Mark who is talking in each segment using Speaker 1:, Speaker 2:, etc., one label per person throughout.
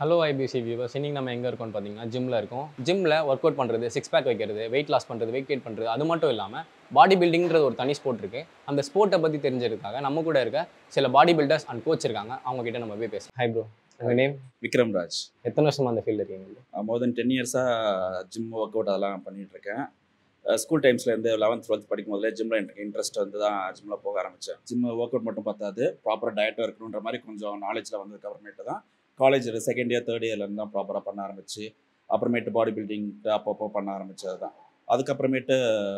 Speaker 1: Hello IBC viewers, இன்னைக்கு நம்ம எங்கே இருக்கோம்னு பார்த்தீங்கன்னா ஜிம்மில் இருக்கோம். ஜிம்மில் ஒர்க் அவுட் பண்ணுறது, சிக்ஸ் பேக் வைக்கிறது, வெயிட் லாஸ் பண்ணுறது, வெயிட் கெயின் பண்ணுறது, அது மட்டும் இல்லாமல் பாடி பில்டிங்கிறது ஒரு தனி ஸ்போர்ட் இருக்குது. அந்த ஸ்போர்ட்டை பற்றி தெரிஞ்சதுக்காக நம்ம கூட இருக்க சில பாடி பில்டர்ஸ் அண்ட் கோச் இருக்காங்க. அவங்க கிட்ட நம்ம போய் பேசலாம். ஹை ப்ரோ, உங்கள் நேம்?
Speaker 2: விக்ரம் ராஜ்.
Speaker 1: எத்தனை வருஷமாக அந்த ஃபீல்டு இருக்கீங்க?
Speaker 2: மோர் தென் 10 இயர்ஸாக ஜிம் ஒர்க் அவுட் அதெல்லாம் பண்ணிகிட்ருக்கேன். ஸ்கூல் டைம்ஸ்லேருந்து 11th 12th படிக்கும் போதுலேயே ஜிம்மில் எனக்கு இன்ட்ரெஸ்ட் வந்து தான் ஜிம்மில் போக ஆரம்பித்தேன். ஜிம் ஒர்க் அவுட் மட்டும் பார்த்தாது, ப்ராப்பராக டயட்டாக இருக்கணுன்ற மாதிரி கொஞ்சம் நாலேஜில் வந்ததுக்கு அப்புறமேட்டு தான் காலேஜ் செகண்ட் இயர் தேர்ட் இயர்லேருந்து தான் ப்ராப்பராக பண்ண ஆரம்பிச்சு, அப்புறமேட்டு பாடி பில்டிங் அப்பப்போ பண்ண ஆரம்பித்தது தான். அதுக்கப்புறமேட்டு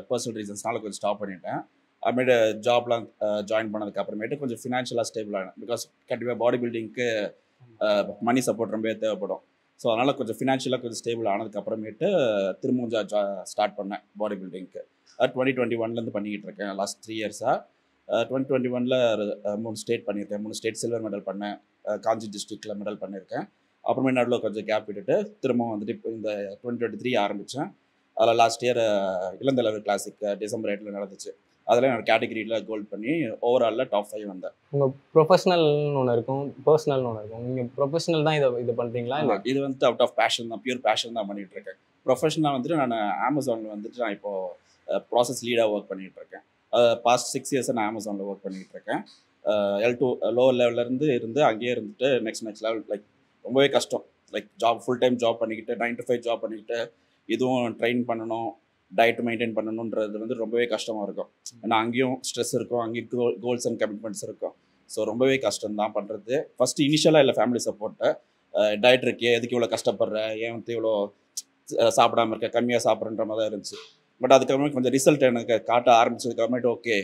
Speaker 2: பர்சனல் ரீசன்ஸ்னால கொஞ்சம் ஸ்டாப் பண்ணிட்டேன். அப்புறமேட்டு ஜாப்லாம் ஜாயின் பண்ணதுக்கு அப்புறமேட்டு கொஞ்சம் ஃபினான்ஷியலாக ஸ்டேபிள் ஆனேன். பிகாஸ் கண்டிப்பாக பாடி பில்டிங்க்கு மணி சப்போர்ட் ரொம்ப தேவைப்படும். ஸோ அதனால் கொஞ்சம் ஃபினான்ஷியலாக கொஞ்சம் ஸ்டேபிள் ஆனதுக்கு அப்புறமேட்டு திரும்பவும் ஸ்டார்ட் பண்ணேன் பாடி பில்டிங்க்கு. 2021 பண்ணிக்கிட்டு இருக்கேன். லாஸ்ட் 3 இயர்ஸாக 2021 3 ஸ்டேட் பண்ணியிருக்கேன். 3 ஸ்டேட் சில்வர் மெடல் பண்ணேன். காஞ்சி டிஸ்ட்ரிக்டில் மெடல் பண்ணியிருக்கேன். அப்புறமே நடுவில் கொஞ்சம் கேப் விட்டுட்டு திரும்பவும் வந்துட்டு இப்போ இந்த 2023 ஆரம்பித்தேன். அதில் லாஸ்ட் இயர் இளந்தலைவர் கிளாசிக் டிசம்பர் 8 நடந்துச்சு. அதில் என்னோட கேட்டகிரியில் கோல்ட் பண்ணி ஓவராலில் டாப் 5 வந்தேன்.
Speaker 1: உங்கள் ப்ரொஃபஷனல்னு ஒன்று இருக்கும், பர்சனல்னு ஒன்று இருக்கும். நீங்கள் ப்ரொஃபஷனல் தான் இது பண்ணுறீங்களா? இல்லை,
Speaker 2: இது வந்துட்டு அவுட் ஆஃப் பேஷன் தான், பியூர் பேஷன் தான் பண்ணிகிட்டு இருக்கேன். ப்ரொஃபஷனலாக வந்துட்டு நான் அமேசானில் வந்துட்டு நான் இப்போது ப்ராசஸ் லீடாக ஒர்க் பண்ணிகிட்டு இருக்கேன். பாஸ்ட் 6 இயர்ஸாக நான் அமேசானில் ஒர்க் பண்ணிகிட்டு இருக்கேன். L2 லோவர் லெவல்லேருந்து அங்கேயே இருந்துட்டு நெக்ஸ்ட் லெவல் லைக் ரொம்பவே கஷ்டம். Like job full time job பண்ணிக்கிட்டு 9 to 5 ஜாப் பண்ணிக்கிட்டு இதுவும் ட்ரெயின் பண்ணணும், டயட் மெயின்டைன் பண்ணணுன்றது வந்து ரொம்பவே கஷ்டமாக இருக்கும். ஏன்னா அங்கேயும் ஸ்ட்ரெஸ் இருக்கும், அங்கேயும் கோல்ஸ் அண்ட் கமிட்மெண்ட்ஸ் இருக்கும். ஸோ ரொம்பவே கஷ்டம் தான் பண்ணுறது. ஃபஸ்ட்டு இனிஷியலாக இல்லை ஃபேமிலி சப்போர்ட்டை, டயட் இருக்கே எதுக்கு இவ்வளோ கஷ்டப்படுற, ஏன் வந்து இவ்வளோ சாப்பிடாம இருக்க, கம்மியாக சாப்பிட்றன்ற மாதிரி தான் இருந்துச்சு. பட் அதுக்கப்புறமே கொஞ்சம் ரிசல்ட் எனக்கு காட்ட ஆரம்பிச்சதுக்கப்புறமேட்டு ஓகே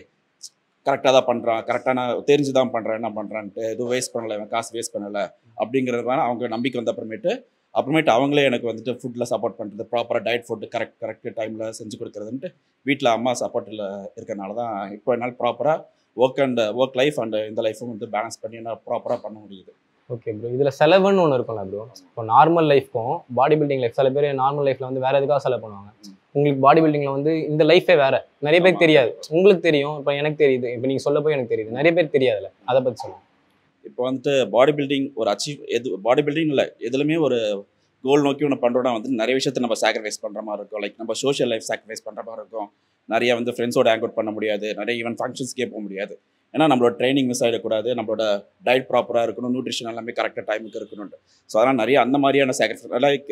Speaker 2: கரெக்டாக தான் பண்ணுறான், கரெக்டாக நான் தெரிஞ்சு தான் பண்ணுறேன், என்ன பண்ணுறான்ட்டு எதுவும் வேஸ்ட் பண்ணலை, காசு வேஸ்ட் பண்ணலை அப்படிங்கிறதுனால அவங்க நம்பிக்கை வந்த அப்புறமேட்டு அவங்களே எனக்கு வந்துட்டு ஃபுட்டில் சப்போர்ட் பண்ணுறது, ப்ராப்பராக டயட் ஃபுட்டு கரெக்ட் டைமில் செஞ்சு கொடுக்குறதுன்ட்டு வீட்டில் அம்மா சப்போர்ட்டில் இருக்கிறனால தான் இப்போ என்னால் ப்ராப்பராக ஒர்க் லைஃப் அண்ட் இந்த லைஃப்பும் வந்து பேலன்ஸ் பண்ணி என்னால் ப்ராப்பராக பண்ண முடியுது.
Speaker 1: ஓகே ப்ரோ, இதில் செலவுன்னு ஒன்று இருக்கும்ல ப்ரோ. இப்போ நார்மல் லைஃப்க்கும் பாடி பில்டிங் லைஃப், சில பேர் நார்மல் லைஃப்பில் வந்து வேறு எதுக்காக செலவு பண்ணுவாங்க. உங்களுக்கு பாடி பில்டிங்கில் வந்து இந்த லைஃபே வேறு, நிறைய பேருக்கு தெரியாது. உங்களுக்கு தெரியும், இப்போ எனக்கு தெரியுது, இப்போ நீங்கள் சொல்ல போய் எனக்கு தெரியுது, நிறைய பேர் தெரியாதுல்ல, அதை பற்றி சொல்லுங்கள்.
Speaker 2: இப்போ வந்துட்டு பாடி பில்டிங் ஒரு பாடி பில்டிங் இல்லை, எதுலையுமே ஒரு கோல் நோக்கி ஒன்று பண்ணுறோன்னா வந்து நிறைய விஷயத்தை நம்ம சாக்ரிஃபைஸ் பண்ணுற மாதிரி இருக்கும். லைக் நம்ம சோஷியல் லைஃப் சாக்ரிஃபைஸ் பண்ணுற மாதிரி இருக்கும். நிறைய வந்து ஃப்ரெண்ட்ஸோட ஹேங் அவுட் பண்ண முடியாது, நிறைய ஈவன் ஃபங்க்ஷன்ஸ்க்கே போக முடியாது. ஏன்னா நம்மளோட ட்ரைனிங் மிஸ் ஆகிடக்கூடாது, நம்மளோட டயட் ப்ராப்பராக இருக்கணும், நியூட்ரிஷன் எல்லாமே கரெக்டாக டைமுக்கு இருக்கணும்ட்டு. ஸோ அதனால் நிறைய அந்த மாதிரியான சாக்ரிஃபைஸ், லைக்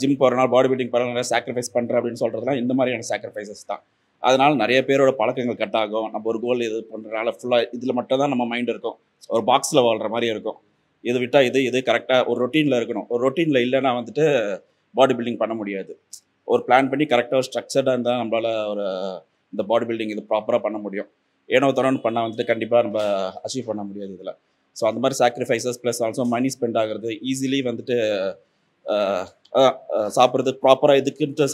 Speaker 2: ஜிம் போகிறனால பாடி பில்டிங் போகிறனால நிறைய சாக்ரிஃபைஸ் பண்ணுறேன் அப்படின்னு சொல்கிறதுலாம் இந்த மாதிரியான சாக்ரிஃபைசஸ் தான். அதனால் நிறைய பேரோட பழக்கங்கள் கட் ஆகும். நம்ம ஒரு கோல் இது பண்ணுறதுனால ஃபுல்லாக இதில் மட்டும் தான் நம்ம மைண்ட் இருக்கும், ஒரு பாக்ஸில் வாழ்கிற மாதிரி இருக்கும். இது விட்டால் இது கரெக்டாக ஒரு ரொட்டீனில் இருக்கணும். ஒரு ரொட்டீனில் இல்லைன்னா வந்துட்டு பாடி பில்டிங் பண்ண முடியாது. ஒரு பிளான் பண்ணி கரெக்டாக ஒரு ஸ்ட்ரக்சர்டாக இருந்தால் நம்மளால் ஒரு இந்த பாடி பில்டிங் இது ப்ராப்பராக பண்ண முடியும். ஏனோ தரோன்னு பண்ணால் வந்துட்டு கண்டிப்பாக நம்ம அச்சீவ் பண்ண முடியாது இதில். ஸோ அந்த மாதிரி sacrifices plus also money spend ஆகிறது, ஈஸிலி வந்துட்டு சாப்பிட்றது ப்ராப்பராக இதுக்குன்ட்டு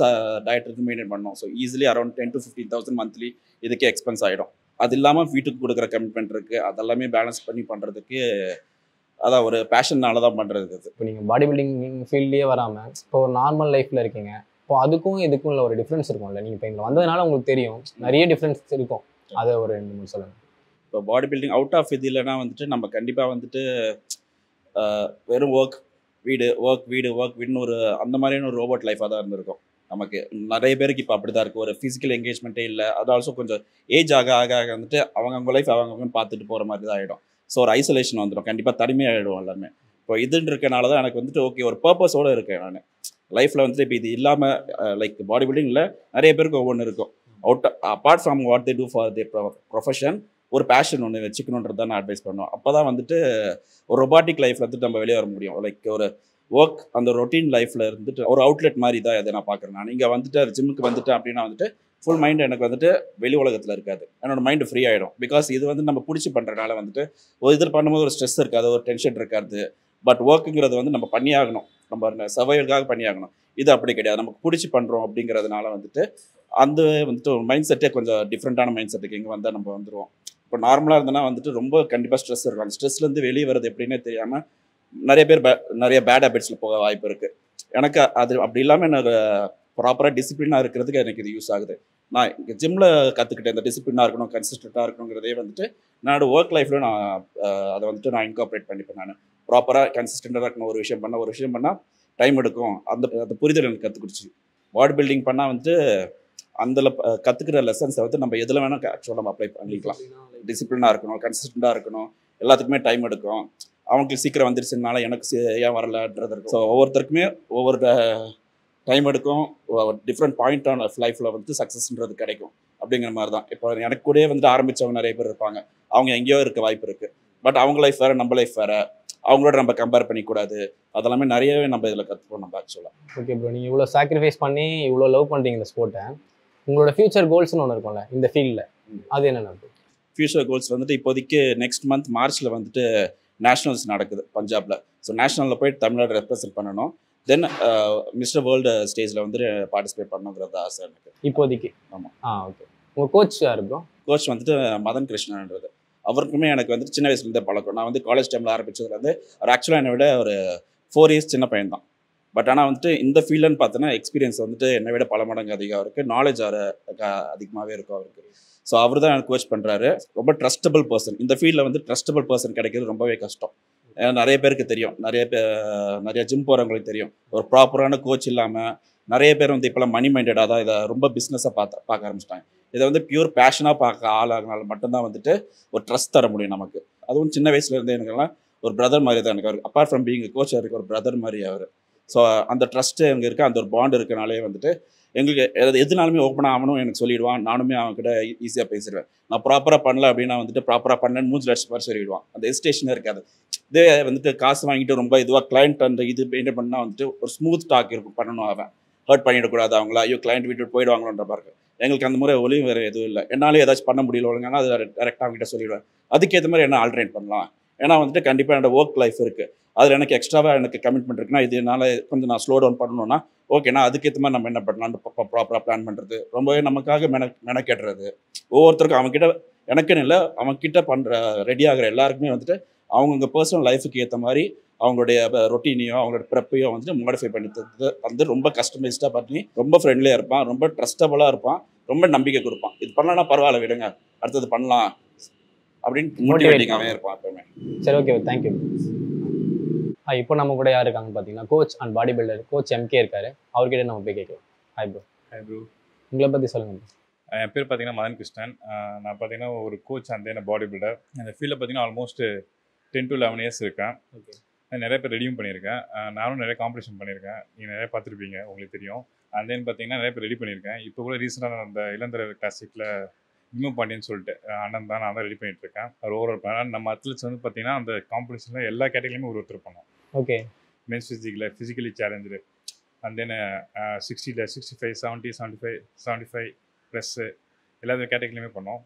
Speaker 2: டயட்டுக்கு மெயின்டைன் பண்ணோம். So easily around 10 to 15,000 monthly இதுக்கே எக்ஸ்பென்ஸ் ஆகிடும். அது இல்லாமல் வீட்டுக்கு கொடுக்குற கமிட்மெண்ட் இருக்குது, அதெல்லாமே பேலன்ஸ் பண்ணி பண்ணுறதுக்கு அதான் ஒரு பேஷன்னால தான் பண்ணுறது.
Speaker 1: இப்போ நீங்கள் பாடி பில்டிங் ஃபீல்ட்லேயே வராமல் இப்போ ஒரு நார்மல் லைஃப்பில் இருக்கீங்க, இப்போ அதுக்கும் இதுக்கும் உள்ள ஒரு டிஃப்ரென்ஸ் இருக்கும்ல. நீங்கள் இப்போ இங்கே வந்ததுனால உங்களுக்கு தெரியும் நிறைய டிஃப்ரென்ஸ் இருக்கும், அதை ஒரு 2-3 சொல்லுங்கள்.
Speaker 2: இப்போ பாடி பில்டிங் அவுட் ஆஃப் இது இல்லைன்னா வந்துட்டு நம்ம கண்டிப்பாக வந்துட்டு வெறும் ஒர்க் வீடுன்னு ஒரு அந்த மாதிரியான ஒரு ரோபோட் லைஃபாக தான் இருந்திருக்கும் நமக்கு. நிறைய பேருக்கு இப்போ அப்படி தான் இருக்குது, ஒரு ஃபிசிக்கல் என்கேஜ்மெண்ட்டே இல்லை. அது ஆல்சோ கொஞ்சம் ஏஜ் ஆக வந்துட்டு அவங்கவுங்க லைஃப் அவங்கவுங்கன்னு பார்த்துட்டு போகிற மாதிரி தான் ஆகிடும். ஸோ ஒரு ஐசோலேஷன் வந்துடும், கண்டிப்பாக தனிமையாகிடும் எல்லாமே. இப்போ இதுன்னு இருக்கனால தான் எனக்கு வந்துட்டு ஓகே ஒரு பர்பஸோடு இருக்கேன் நான் லைஃப்பில் வந்துட்டு. இப்போ இது இல்லாமல் லைக் பாடி பில்டிங்கில் நிறைய பேருக்கு ஒவ்வொன்று இருக்கும். Apart from what they do for the profession, ஒரு பேஷன் ஒன்று வச்சுக்கணுன்றது தான் நான் அட்வைஸ் பண்ணுவேன். அப்போ தான் வந்துட்டு ஒரு ரொபாட்டிக் லைஃப்பில் வந்துட்டு நம்ம வெளியே வர முடியும். லைக் ஒரு ஒர்க் அந்த ரொட்டீன் லைஃப்பில் இருந்துட்டு ஒரு அவுட்லெட் மாதிரி தான் இதை நான் பார்க்குறேன். நான் இங்கே வந்துட்டு ஜிம்முக்கு வந்துட்டு அப்படின்னா வந்துட்டு ஃபுல் மைண்ட் எனக்கு வந்துட்டு வெளி உலகத்தில் இருக்காது, என்னோட மைண்டு ஃப்ரீ ஆகிடும். பிகாஸ் இது வந்து நம்ம பிடிச்சி பண்ணுறதுனால வந்துட்டு ஒரு இதில் பண்ணும்போது ஒரு ஸ்ட்ரெஸ் இருக்காது, ஒரு டென்ஷன் இருக்காது. பட் ஒர்க்குங்கிறது வந்து நம்ம பண்ணியாகணும், நம்ம சர்வைவலுக்காக பண்ணியாகணும். இது அப்படி கிடையாது, நமக்கு பிடிச்சி பண்ணுறோம் அப்படிங்கிறதுனால வந்துட்டு அந்த வந்துட்டு ஒரு மைண்ட் செட்டே கொஞ்சம் டிஃப்ரெண்ட்டான மைண்ட் செட்டுக்கு இங்கே வந்தால் நம்ம வந்துடுவோம். இப்போ நார்மலாக இருந்தோன்னா வந்துட்டு ரொம்ப கண்டிப்பாக ஸ்ட்ரெஸ் இருக்கும். அந்த ஸ்ட்ரெஸ்லேருந்து வெளியே வரது எப்படின்னே தெரியாமல் நிறைய பேர் நிறைய பேட் ஹேபிட்ஸில் போக வாய்ப்பு இருக்குது. எனக்கு அது அப்படி இல்லாமல் எனக்கு ப்ராப்பராக டிசிப்ளினாக இருக்கிறதுக்கு எனக்கு இது யூஸ் ஆகுது. நான் இங்கே ஜிம்மில் கற்றுக்கிட்டேன் இந்த டிசிப்ளினாக இருக்கணும், கன்சிஸ்டண்ட்டாக இருக்கணுங்கிறதே வந்துட்டு என்னோட ஒர்க் லைஃப்பில் நான் அதை வந்துட்டு நான் இன்கார்பரேட் பண்ணிப்பேன். நான் ப்ராப்பராக கன்சிஸ்டண்டாக இருக்கணும். ஒரு விஷயம் பண்ணால் டைம் எடுக்கும். அந்த புரிதல் எனக்கு கற்றுக் கொடுச்சு. பாடி பில்டிங் பண்ணால் வந்துட்டு அந்த கற்றுக்கிற லெசன்ஸை வந்து நம்ம எதில் வேணால் ஆக்சுவலாக நம்ம அப்ளை பண்ணிக்கலாம். டிசிப்ளினாக இருக்கணும், கன்சிஸ்டண்டாக இருக்கணும், எல்லாத்துக்குமே டைம் எடுக்கும். அவங்களுக்கு சீக்கிரம் வந்துருச்சுனால எனக்கு ஏன் வரலன்றது இருக்கும். ஸோ ஒவ்வொருத்தருக்குமே ஒவ்வொரு டைம் எடுக்கும். டிஃப்ரெண்ட் பாயிண்ட் ஆன் லைஃப்பில் வந்து சக்ஸஸ்ன்றது கிடைக்கும் அப்படிங்கிற மாதிரி தான். இப்போ எனக்கு கூடயே வந்துட்டு ஆரம்பித்தவங்க நிறைய பேர் இருப்பாங்க. அவங்க எங்கேயோ இருக்க வாய்ப்பு இருக்குது. பட் அவங்க லைஃப் வேறு, நம்ம லைஃப் வேறு. அவங்களோட நம்ம கம்பேர் பண்ணிக்கூடாது. அதெல்லாமே நிறையவே நம்ம இதில் கற்றுப்போம் நம்ம ஆக்சுவலாக.
Speaker 1: ஓகே ப்ரோ, நீங்கள் இவ்வளோ சாக்ரிஃபைஸ் பண்ணி இவ்வளோ லவ் பண்ணுறீங்க இந்த ஸ்போர்ட்டை. உங்களோட ஃபியூச்சர் கோல்ஸ்னு ஒன்று இருக்கும்ல இந்த ஃபீல்டில், அது என்னென்ன?
Speaker 2: ஃபியூச்சர் கோல்ஸ் வந்துட்டு இப்போதைக்கு நெக்ஸ்ட் மந்த் மார்ச்சில் வந்துட்டு நேஷ்னல்ஸ் நடக்குது பஞ்சாபில். ஸோ நேஷ்னலில் போய்ட்டு தமிழ்நாடு ரெப்ரசென்ட் பண்ணணும். தென் மிஸ்டர் வேர்ல்டு ஸ்டேஜில் வந்து பார்ட்டிசிபேட் பண்ணணுங்கிறது ஆசை எனக்கு இப்போதைக்கு. ஆமாம்.
Speaker 1: ஓகே. உங்கள் கோச் யார் ப்ரோ?
Speaker 2: கோச் வந்துட்டு மதன் கிருஷ்ணன்றது. அவருக்குமே எனக்கு வந்துட்டு சின்ன வயசுலேருந்தே பழக்கம். நான் வந்து காலேஜ் டைமில் ஆரம்பித்ததுலேருந்து அவர் ஆக்சுவலாக என்னை விட ஒரு 4 இயர்ஸ் சின்ன பையன் தான். பட் ஆனால் வந்துட்டு இந்த ஃபீல்டுன்னு பார்த்தோன்னா எக்ஸ்பீரியன்ஸ் வந்துட்டு என்னை விட பல மடங்கு அதிகம் இருக்குது. நாலேஜ் அதிகமாகவே இருக்கும் அவருக்கு. ஸோ அவர் தான் எனக்கு கோச் பண்ணுறாரு. ரொம்ப ட்ரஸ்டபிள் பர்சன். இந்த ஃபீல்டில் வந்து ட்ரஸ்டபிள் பர்சன் கிடைக்கிறது ரொம்பவே கஷ்டம். நிறைய பேருக்கு தெரியும், நிறைய ஜிம் போகிறவங்களுக்கு தெரியும். ஒரு ப்ராப்பரான கோச் இல்லாமல் நிறைய பேர் வந்து இப்போலாம் மணி மைண்டடாக தான் இதை ரொம்ப பிஸ்னஸாக பார்க்க ஆரம்பிச்சிட்டாங்க. இதை வந்து பியூர் பேஷனாக பார்க்க ஆளாகினால மட்டும்தான் வந்துட்டு ஒரு ட்ரஸ்ட் தர முடியும் நமக்கு. அதுவும் சின்ன வயசுலேருந்து எனக்குலாம் ஒரு பிரதர் மாதிரி தான் எனக்கு. அவர் அப்பார்ட் ஃப்ரம் பீயிங் கோச் இருக்கு ஒரு பிரதர் மாதிரி அவர். ஸோ அந்த ட்ரஸ்ட்டு எங்கே இருக்குது, அந்த ஒரு பாண்ட் இருக்கனாலே வந்துட்டு எங்களுக்கு எதுனாலுமே ஓப்பனாக ஆகணும் எனக்கு சொல்லிடுவான். நானுமே அவன்கிட்ட ஈஸியாக பேசிடுவேன். நான் ப்ராப்பராக பண்ணல அப்படின்னா வந்துட்டு ப்ராப்பராக பண்ணேன்னு 3 லட்சம் பேர் சொல்லிடுவான். அந்த ஹெசிடேஷனே இருக்காது. இதே வந்துட்டு காசு வாங்கிட்டு ரொம்ப இதுவாக கிளைண்ட் அந்த இது மெயின்டைன் பண்ணால் வந்துட்டு ஒரு ஸ்மூத் டாக் இருக்கும் பண்ணணும். அவன் ஹர்ட் பண்ணிடக்கூடாது அவங்கள. ஐயோ கிளைண்ட் விட்டு போயிடுவாங்களோன்ற பாருங்க. எங்களுக்கு அந்த முறை ஒளியும் வேறு எதுவும் இல்லை. என்னாலே ஏதாச்சும் பண்ண முடியல ஒழுங்கானா அதை டேரெக்டாக அவங்ககிட்ட சொல்லிடுவேன். அதுக்கேற்ற மாதிரி என்ன ஆல்டர்னேட் பண்ணலாம். ஏன்னா வந்துட்டு கண்டிப்பாக என்னோட ஒர்க் லைஃப் இருக்குது. அதில் எனக்கு எக்ஸ்ட்ராவாக எனக்கு கமிட்மெண்ட் இருக்குன்னா இது என்னால் கொஞ்சம் நான் ஸ்லோ டவுன் பண்ணணும்னா ஓகேண்ணா அதுக்கேற்ற மாதிரி நம்ம என்ன பண்ணலான்னு ப்ராப்பராக பிளான் பண்ணுறது. ரொம்பவே நமக்காக மெனக்கேட்டுறது. ஒவ்வொருத்தருக்கும் அவங்ககிட்ட எனக்குன்னு இல்லை, அவங்ககிட்ட பண்ணுற ரெடி ஆகிற எல்லாருக்குமே வந்துட்டு அவங்கவுங்க பர்சனல் லைஃபுக்கு ஏற்ற மாதிரி அவங்களுடைய ரொட்டீனையோ அவங்களோட ப்ரெப்பையோ வந்துட்டு மாடிஃபை பண்ணி வந்து ரொம்ப கஸ்டமைஸ்டாக பண்ணி ரொம்ப ஃப்ரெண்ட்லியாக இருப்பான், ரொம்ப ட்ரஸ்டபுளாக இருப்பான், ரொம்ப நம்பிக்கை கொடுப்பான். இது பண்ணலன்னா பரவாயில்ல விடுங்க, அடுத்தது பண்ணலாம் அப்படின்னு மோட்டிவேட்டிங்காகவே இருப்பான் எப்பவுமே.
Speaker 1: சரி, ஓகே, தேங்க்யூ. இப்போ நம்ம கூட யார் இருக்காங்கன்னு பார்த்தீங்கன்னா coach and body builder coach MK இருக்காரு. அவர்கிட்ட நம்ம போய் கேட்கலாம். Hi bro.
Speaker 3: Hi bro.
Speaker 1: உங்களை பற்றி சொல்லுங்கள்.
Speaker 3: என் பேர் பார்த்தீங்கன்னா மதன் கிருஷ்ணன். நான் பார்த்தீங்கன்னா ஒரு coach and then body builder. அந்த ஃபீல்டில் பார்த்தீங்கன்னா ஆல்மோஸ்ட் 10 to 11 இயர்ஸ் இருக்கேன். ஓகே. நான் நிறைய பேர் ரெடியும் பண்ணியிருக்கேன். நானும் நிறைய காம்படிஷன் பண்ணியிருக்கேன். நீங்கள் நிறைய பார்த்துருப்பீங்க, உங்களுக்கு தெரியும். அண்ட் தென் பார்த்தீங்கன்னா நிறைய பேர் ரெடி பண்ணியிருக்கேன். இப்போ கூட ரீசெண்டாக அந்த இளந்தர கிளாசிக்கில் இன்னும் பாண்டியன்னு சொல்லிட்டு அண்ணன் தான், நான் தான் ரெடி பண்ணிட்டு இருக்கேன். அவர் ஓவரால் பண்ண நம்ம அத்லெட்ஸ் வந்து பார்த்தீங்கன்னா அந்த காம்படிஷனில் எல்லா கேட்டகரியுமே ஒருத்தர் பண்ணோம்.
Speaker 1: Okay.
Speaker 3: Men's physically challenge and then 60, 65, 70, 75 plus எல்லா கேட்டகரியிலுமே பண்ணோம்.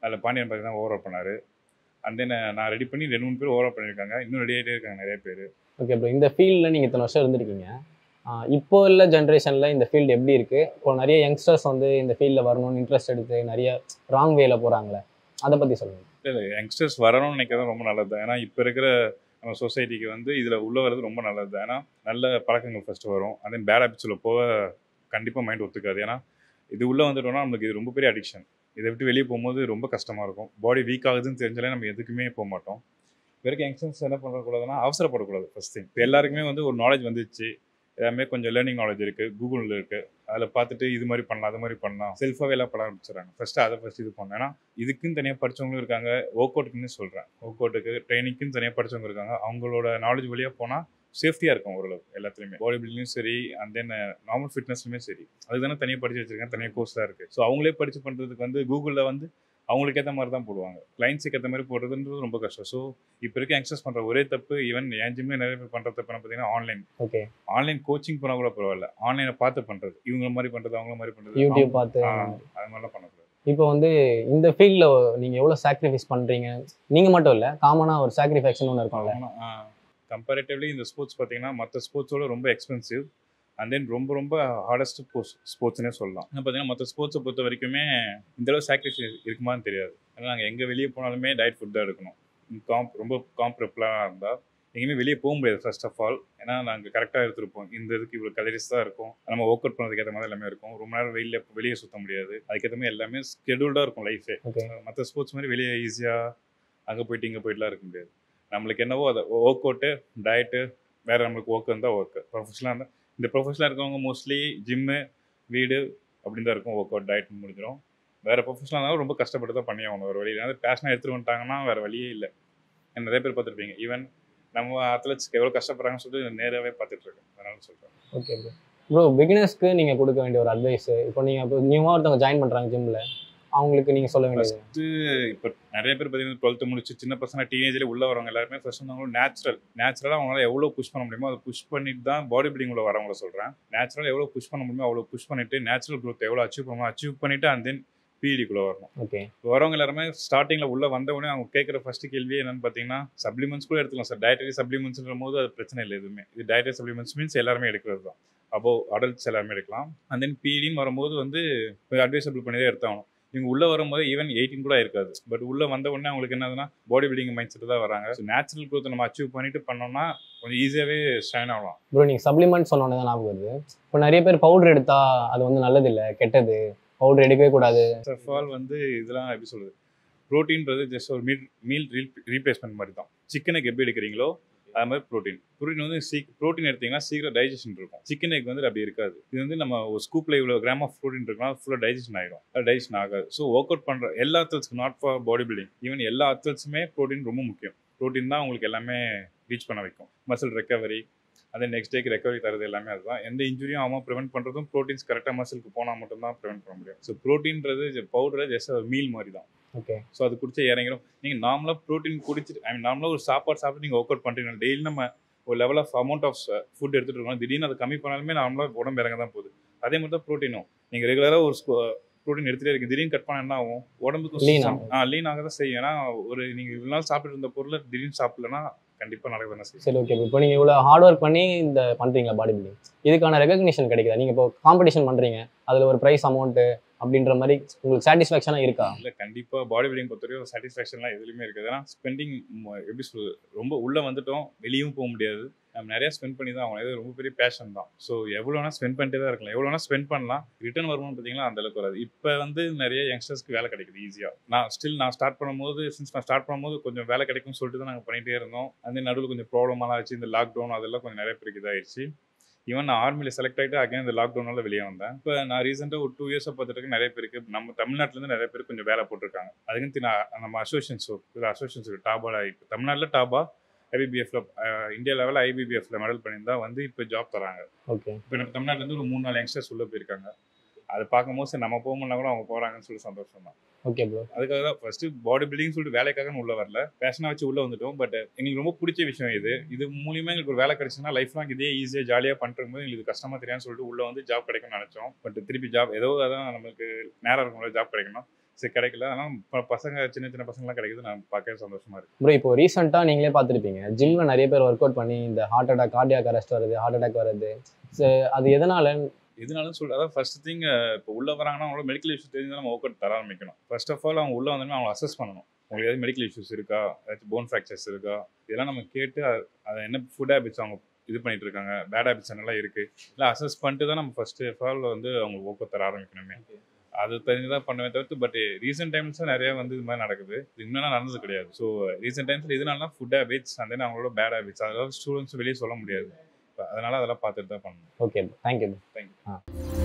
Speaker 3: அதில் பாண்டியன் பார்த்தீங்கன்னா ஓவரால் பண்ணார். அண்ட் தென் நான் ரெடி பண்ணி 2-3 பேர் ஓவரால் பண்ணியிருக்காங்க. இன்னும் ரெடி ஆகிட்டே இருக்காங்க நிறைய பேர்.
Speaker 1: ஓகே ப்ரோ, இந்த ஃபீல்டில் நீங்கள் இத்தனை வருஷம் இருந்திருக்கீங்க. இப்போ உள்ள ஜென்ரேஷனில் இந்த ஃபீல்டு எப்படி இருக்குது? இப்போ நிறைய யங்ஸ்டர்ஸ் வந்து இந்த ஃபீல்டில் வரணும்னு இன்ட்ரெஸ்ட் எடுத்து நிறைய ராங் வேல போகிறாங்களே, அதை பற்றி சொல்லுங்கள்.
Speaker 3: இல்லை, யங்ஸ்டர்ஸ் வரணும்னு நினைக்கிறது ரொம்ப நல்லது தான். ஏன்னா இப்போ இருக்கிற நம்ம சொசைட்டிக்கு வந்து இதில் உள்ளே வர்றது ரொம்ப நல்லது தான். ஏன்னா நல்ல பழக்கங்கள் ஃபஸ்ட்டு வரும். அண்ட் தென் பேட் ஹேபிட்ஸில் போக கண்டிப்பாக மைண்ட் ஒத்துக்காது. ஏன்னா இது உள்ளே வந்துட்டோம்னா நம்மளுக்கு இது ரொம்ப பெரிய அடிக்ஷன். இதை விட்டு வெளியே போகும்போது ரொம்ப கஷ்டமாக இருக்கும். பாடி வீக் ஆகுதுன்னு தெரிஞ்சாலே நம்ம எதுக்குமே போக மாட்டோம். வரைக்கும் யங்ஸ்டர்ஸ் என்ன பண்ணக்கூடாதுன்னா அவசரப்படக்கூடாது. ஃபஸ்ட் திங், இப்போ எல்லாருக்குமே வந்து ஒரு நாலேஜ் வந்துச்சு. எல்லாமே கொஞ்சம் லேர்னிங் நாலேஜ் இருக்குது, கூகுளில் இருக்குது. அதில் பார்த்துட்டு இது மாதிரி பண்ணலாம், அது மாதிரி பண்ணலாம், செல்ஃபாகவே எல்லாம் பண்ண ஆரம்பிச்சிடறாங்க. ஃபஸ்ட்டு அதை ஃபஸ்ட் இது பண்ணேன். ஏன்னா இதுக்குன்னு தனியாக படித்தவங்களும் இருக்காங்க. ஒர்க் அவுட்டுக்குன்னு சொல்கிறேன், ஒர்க் அவுட்டுக்கு ட்ரைனிங்க்குன்னு தனியாக படித்தவங்க இருக்காங்க. அவங்களோட நாலேஜ் வழியாக போனால் சேஃப்டியாக இருக்கும் ஓரளவு எல்லாத்துலேயுமே. பாடி பில்டிங்கும் சரி, அண்ட் தென் நார்மல் ஃபிட்னஸ்லுமே சரி. அதுக்கு தானே தனியாக படித்து வச்சுருக்கேன், தனியாக கோர்ஸாக இருக்குது. ஸோ அவங்களே படித்து பண்ணுறதுக்கு வந்து கூகுளில் வந்து அவங்களுக்கு ஏற்ற மாதிரி தான் போடுவாங்க. கிளைண்ட்ஸுக்கு ஏற்ற மாதிரி போடுறதுன்றது ரொம்ப கஷ்டம். ஸோ இப்போ இருக்க யங்ஸ்டர்ஸ் பண்ணுற ஒரே தப்பு, ஈவன் என் ஜிம்லேயே நிறைய பேர் பண்ணுற தப்பு என்ன பார்த்தீங்கன்னா ஆன்லைன்.
Speaker 1: ஓகே.
Speaker 3: ஆன்லைன் கோச்சிங் பண்ணால் கூட பரவாயில்ல, ஆன்லைனை பார்த்து பண்ணுறது, இவங்க மாதிரி பண்ணுறது, அவங்கள மாதிரி பண்ணுறது,
Speaker 1: யூடியூப் பார்த்து
Speaker 3: அது மாதிரிலாம் பண்ணக்கூடாது.
Speaker 1: இப்போ வந்து இந்த ஃபீல்டில் நீங்கள் எவ்வளோ சாக்ரிஃபைஸ் பண்ணுறீங்க? நீங்கள் மட்டும் இல்லை, காமனாக ஒரு சாக்ரிஃபேக்ஷன் ஒன்று இருக்கும்ல.
Speaker 3: கம்பேரிட்டிவ்லி இந்த ஸ்போர்ட்ஸ் பார்த்தீங்கன்னா மற்ற ஸ்போர்ட்ஸோட ரொம்ப எக்ஸ்பென்சிவ். அண்ட் தென் ரொம்ப ரொம்ப ஹார்டஸ்ட் ஸ்போர்ட்ஸ்னே சொல்லலாம். பார்த்தீங்கன்னா மற்ற ஸ்போர்ட்ஸை பொறுத்த வரைக்குமே இந்தளவு சாக்ரிஃபைஸ் இருக்குமான்னு தெரியாது. ஏன்னா நாங்கள் எங்கே வெளியே போனாலுமே டயட் ஃபுட் தான் எடுக்கணும். ரொம்ப காம்ப்ரெப்லாம் இருந்தால் எங்கேயுமே வெளியே போக முடியாது ஃபர்ஸ்ட் ஆஃப் ஆல். ஏன்னா நாங்கள் கரெக்டாக எடுத்துருப்போம். இந்த இதுக்கு இவ்வளோ கலரிஸ் தான் இருக்கும், நம்ம ஒர்க் அவுட் பண்ணுறதுக்கு ஏற்ற மாதிரி எல்லாமே இருக்கும். ரொம்ப நேரம் வெளியே சுற்ற முடியாது. அதுக்கேற்ற மாதிரி எல்லாமே ஸ்கெடியூல்டாக இருக்கும் லைஃபே. மற்ற ஸ்போர்ட்ஸ் மாதிரி வெளியே ஈஸியாக அங்கே போயிட்டு இங்கே போயிட்டுலாம் இருக்க முடியாது. நம்மளுக்கு என்னவோ அதை ஒர்க் அவுட்டு டயட்டு வேறு நம்மளுக்கு ஒர்க் இருந்தால் ஒர்க்கு ப்ரொஃபஷனலாக இருந்தால் இந்த ப்ரொஃபஷனலாக இருக்கவங்க மோஸ்ட்லி ஜிம்மு வீடு அப்படின்னு தான் இருக்கும். ஒர்க் அவுட் டயட் முடிஞ்சிடும். வேறு ப்ரொஃபஷனலாக இருந்தாலும் ரொம்ப கஷ்டப்பட்டு தான் பண்ணி ஆகணும். ஒரு வழி ஏதாவது பேஷனாக எடுத்துகிட்டு வந்துட்டாங்கன்னா வேறு வழியே இல்லை. நிறைய பேர் பார்த்துருப்பீங்க. ஈவன் நம்ம அத்லெட்ஸ்க்கு எவ்வளோ கஷ்டப்படுறாங்கன்னு சொல்லிட்டு நேராகவே பார்த்துட்ருக்கேன். அதனால சொல்கிறேன்.
Speaker 1: Okay bro. ப்ரோ பிகினர்ஸ்க்கு நீங்கள் கொடுக்க வேண்டிய ஒரு அட்வைஸ், இப்போ நீங்கள் இப்போ நியூவாக ஒருத்தவங்க ஜாயின் பண்ணுறாங்க ஜிம்மில், அவங்களுக்கு நீங்கள் சொல்ல வேண்டியது?
Speaker 3: ஃபஸ்ட்டு இப்போ நிறைய பேர் பார்த்தீங்கன்னா 12th முடிச்சு சின்ன பசங்க டீனேஜ்லேயே உள்ளே வரவங்க எல்லாருமே ஃபஸ்ட் வந்து அவங்களும் நேச்சுரலாக அவங்களால எவ்வளோ புஷ் பண்ண முடியுமோ அதை புஷ் பண்ணிட்டு தான் பாடி பில்டிங் உள்ள வரவங்கள சொல்கிறேன். நேச்சுரலாக எவ்வளோ புஷ் பண்ண முடியுமோ அவ்வளோ புஷ் பண்ணிவிட்டு நேச்சுரல் க்ரோத் எவ்வளோ அச்சீவ் பண்ணணுமோ அச்சீவ் பண்ணிவிட்டு அண்ட் தென் பிஇடிக்குள்ளே வரணும்.
Speaker 1: ஓகே.
Speaker 3: வரவங்க எல்லாருமே ஸ்டார்டிங்கில் உள்ளே வந்த உடனே அவங்க கேட்குற ஃபஸ்ட்டு கேள்வியே என்னென்னு பார்த்தீங்கன்னா சப்ளிமெண்ட்ஸ் கூட எடுத்துக்கலாம் சார். டயட்டரி சப்ளிமெண்ட்ஸ்ன்ற போது அது பிரச்சனை இல்லை எதுவுமே. இது டயட்டரி சப்ளிமெண்ட்ஸ் மீன்ஸ் எல்லாருமே எடுக்கிறது தான். அபோவ் அடல்ட்ஸ் எல்லாருமே எடுக்கலாம். அண்ட் தென் பிஇடின்னு வரும்போது வந்து அட்வைசபிள் பண்ணி தான் எடுத்தாகணும். இவங்க உள்ளே வரும்போது ஈவன் 18 கூட இருக்காது. பட் உள்ளே வந்த உடனே அவங்களுக்கு என்னதுன்னா பாடி பில்டிங் மைண்ட் செட்டு தான் வராங்க. ஸோ நேச்சுரல் க்ரோத்தை நம்ம அச்சீவ் பண்ணிட்டு பண்ணோம்னா கொஞ்சம் ஈஸியாகவே ஸ்ட்ரைன் ஆகலாம்.
Speaker 1: ப்ரோ நீங்கள் சப்ளிமெண்ட் சொன்னோன்னே தான் ஞாபகம் வருது. இப்போ நிறைய பேர் பவுடர் எடுத்தா அது வந்து நல்லதில்லை, கெட்டது, பவுடர் எடுக்கவே கூடாது.
Speaker 3: ஃபர்ஸ்ட் ஆஃப் ஆல் வந்து இதெல்லாம் எப்படி சொல்கிறது, ப்ரோட்டீன்றது ஜஸ்ட் ஒரு மீல் ரீப்ளேஸ்மெண்ட் மாதிரி தான். சிக்கனுக்கு எப்படி எடுக்கிறீங்களோ அது மாதிரி ப்ரோட்டீன் வந்து ப்ரோட்டீன் எடுத்தீங்கன்னா சீக்கிரம் டைஜஷன் இருக்கும். சிக்கன் எக் வந்து அப்படி இருக்காது. இது வந்து நம்ம ஒரு ஸ்கூப்பில் இவ்வளோ கிராம் ஆஃப் ப்ரோட்டீன் இருக்குன்னா ஃபுல்லாக டைஜஷன் ஆகிடும். அது டைஜஷன் ஆகாது. ஸோ ஒர்க் அவுட் பண்ணுற எல்லா அத்லெட்ஸ்க்கு, not for body building, even எல்லா அத்லெட்ஸுமே ப்ரோட்டீன் ரொம்ப முக்கியம். ப்ரோட்டீன் தான் உங்களுக்கு எல்லாமே ரீச் பண்ண வைக்கும். மசில் ரெக்கவரி, அதே நெக்ஸ்ட் டேக்கு ரெக்கவரி தரது எல்லாமே அதுதான். எந்த இன்ஜுரியும் ஆகாமல் ப்ரிவென்ட் பண்ணுறதும் ப்ரோட்டீன்ஸ் கரெக்டாக மசிலுக்கு போனால் மட்டும்தான் ப்ரிவென்ட் பண்ண முடியும். ஸோ ப்ரோட்டீன்றது பவுடர் ஜஸ்ட் ஒரு மீல் மாதிரி தான்.
Speaker 1: ஓகே.
Speaker 3: ஸோ அது குடிச்சா இறங்கிடும். நீங்கள் நார்மலாக ப்ரோட்டீன் குடிச்சிட்டு நார்மலாக ஒரு சாப்பாடு சாப்பிட்டு நீங்கள் ஒர்க் அவுட் பண்ணுறீங்க. டெய்லி நம்ம ஒரு level of amount of food எடுத்துகிட்டு இருக்கோம். திடீர்னு அதை கம்மி பண்ணாலுமே நார்மலாக உடம்பு இறங்க தான் போகுது. அதே மாதிரி தான் ப்ரோட்டீனும். நீங்கள் ரெகுலராக ஒரு ப்ரோட்டீன் எடுத்துகிட்டே இருக்குது, திடீர்னு கட் பண்ண என்ன ஆகும், உடம்புக்கு லீன் ஆக தான் செய்யும். ஏன்னா ஒரு நீங்கள் இவ்வளோ நாள் சாப்பிட்டு இருந்த பொருளை திடீர்னு சாப்பிடலன்னா கண்டிப்பாக நடக்க தானே செய்யும்.
Speaker 1: சரி, ஓகே. இப்போ நீங்கள் இவ்வளோ ஹார்ட் ஒர்க் பண்ணி இந்த பண்ணுறீங்களா பாடி பில்டிங், இதுக்கான ரெகக்னிஷன் கிடைக்குதா? நீங்கள் இப்போ காம்படிஷன் பண்ணுறீங்க, அதில் ஒரு ப்ரைஸ் அமௌண்ட்டு அப்படின்ற மாதிரி உங்களுக்கு சாட்டிஸ்ஃபேக்ஷனாக இருக்கா?
Speaker 3: இல்லை, கண்டிப்பாக பாடி பில்டிங் பொறுத்தவரைக்கும் சாட்டிஸ்ஃபேக்ஷன்லாம் எதுலையுமே இருக்குது. ஏன்னா ஸ்பெண்டிங் எப்படி சொல்லுது, ரொம்ப உள்ளே வந்துட்டோம், வெளியும் போக முடியாது. நம்ம நிறையா ஸ்பெண்ட் பண்ணி தான் ஆகணும். இது ரொம்ப பெரிய பேஷன் தான். ஸோ எவ்வளோனா ஸ்பெண்ட் பண்ணிட்டே தான் இருக்கலாம். எவ்வளோனா ஸ்பெண்ட் பண்ணலாம், ரிட்டர்ன் வருமானு பார்த்தீங்கன்னா அந்தளவுக்கு வராது. இப்போ வந்து நிறைய யங்ஸ்டர்ஸ்க்கு வேலை கிடைக்குது ஈஸியாக. நான் ஸ்டார்ட் பண்ணும்போது கொஞ்சம் வேலை கிடைக்கும்னு சொல்லிட்டு தான் நாங்கள் பண்ணிகிட்டே இருந்தோம். அந்த நடுவில் கொஞ்சம் ப்ராப்ளமெல்லாம் ஆச்சு. இந்த லாக்டவுன் அதெல்லாம் கொஞ்சம் நிறைய பேருக்கு இதாகிடுச்சு. ஈவன் நான் ஆர்மியில் செலக்ட் ஆகிட்டு அகைன் இந்த லாக்டவுனால வெளியே வந்தேன். இப்போ நான் ரீசெண்டாக ஒரு 2 இயர்ஸாக பார்த்துட்டு நிறைய பேருக்கு நம்ம தமிழ்நாட்டிலேருந்து நிறைய பேருக்கு கொஞ்சம் வேலை போட்டிருக்காங்க. அதுக்கு நம்ம அசோசியேஷன்ஸ் டாபா, இப்போ தமிழ்நாட்டில் டாபா ஐபிபிஎஃப்ல இந்தியா லெவலில் ஐபிபிஎஃப்ல மெடல் பண்ணியிருந்தா வந்து இப்போ ஜாப் தராங்க.
Speaker 1: ஓகே.
Speaker 3: இப்போ நம்ம தமிழ்நாட்டிலேருந்து ஒரு 3-4 யங்ஸ்டர்ஸ் உள்ளே போயிருக்காங்க. அதை பார்க்கும்போது சரி நம்ம போகணும்னா கூட அவங்க போகிறாங்கன்னு சொல்லி சந்தோஷம் தான்.
Speaker 1: Okay bro.
Speaker 3: அதுக்காக தான் ஃபஸ்ட்டு பாடி பில்டிங் சொல்லிட்டு வேலைக்காக உள்ளே வரல, பேஷனாக வச்சு உள்ளே வந்துட்டோம். பட் எங்களுக்கு ரொம்ப பிடிச்ச விஷயம் இது மூலியமாக எங்களுக்கு ஒரு வேலை கிடைச்சுன்னா லைஃப் லாங் இதே ஈஸியாக ஜாலியாக பண்ணுறது போது எங்களுக்கு கஷ்டமாக தெரியாதுன்னு சொல்லிட்டு உள்ளே வந்து ஜாப் கிடைக்கும்னு நினச்சோம். பட் திருப்பி ஜாப் ஏதோ அதான் நமக்கு நேரம் இருக்கும்போது ஜாப் கிடைக்கணும், சரி கிடைக்கல. ஆனால் இப்போ பசங்க சின்ன பசங்களாம் கிடைக்குது, நான் பார்க்கவே சந்தோஷமாக இருக்குது.
Speaker 1: ப்ரோ இப்போ ரீசெண்டாக நீங்களே பார்த்துருப்பீங்க, ஜிம்மில் நிறைய பேர் ஒர்க் அவுட் பண்ணி இந்த ஹார்ட் அட்டாக், கார்டியாக் அரெஸ்ட் வருது, ஹார்ட் அட்டாக் வருது. அது எதனாலும்
Speaker 3: சொல்லி அதான் ஃபர்ஸ்ட் திங், இப்போ உள்ளே வராங்கன்னா அவங்களோட மெடிக்கல் இஷ்யூஸ் தெரிஞ்சு நம்ம ஒர்க் அவுட் தர ஆரம்பிக்கணும். ஃபர்ஸ்ட் ஆஃப் ஆல் அவங்க உள்ளே வந்தோம்னா அவங்க அசஸ் பண்ணணும். உங்களுக்கு ஏதாவது மெடிக்கல் இஷ்யூஸ் இருக்கா, ஏதாச்சும் போன் ஃப்ராக்சர்ஸ் இருக்கா, இதெல்லாம் நம்ம கேட்டு அதை என்ன ஃபுட் ஹேபிட்ஸ் அவங்க இது பண்ணிட்டு இருக்காங்க, பேட் ஹேபிட்ஸ் என்னெல்லாம் இருக்குது, இல்லை அசஸ் பண்ணிட்டு தான் நம்ம ஃபர்ஸ்ட் ஆஃப் ஆல் வந்து அவங்க ஒர்க் அவுட் தர ஆரம்பிக்கணுமே. அது தெரிஞ்சுதான் பண்ணுவேன் தவிர்த்து. பட் ரீசெண்ட் டைம்ஸில் நிறைய வந்து இது மாதிரி நடக்குது. இது இன்னும் நடந்தது கிடையாது. ஸோ ரீசெண்ட் டைம்ஸில் இதனால ஃபுட் ஹேபிட்ஸ் அந்த அவங்களோட பேட் ஹேபிட்ஸ் அதெல்லாம் ஸ்டூடெண்ட்ஸ் வெளியே சொல்ல முடியாது. அதனால அதெல்லாம் பார்த்துட்டு தான் பண்ணணும்.
Speaker 1: Okay, thank you.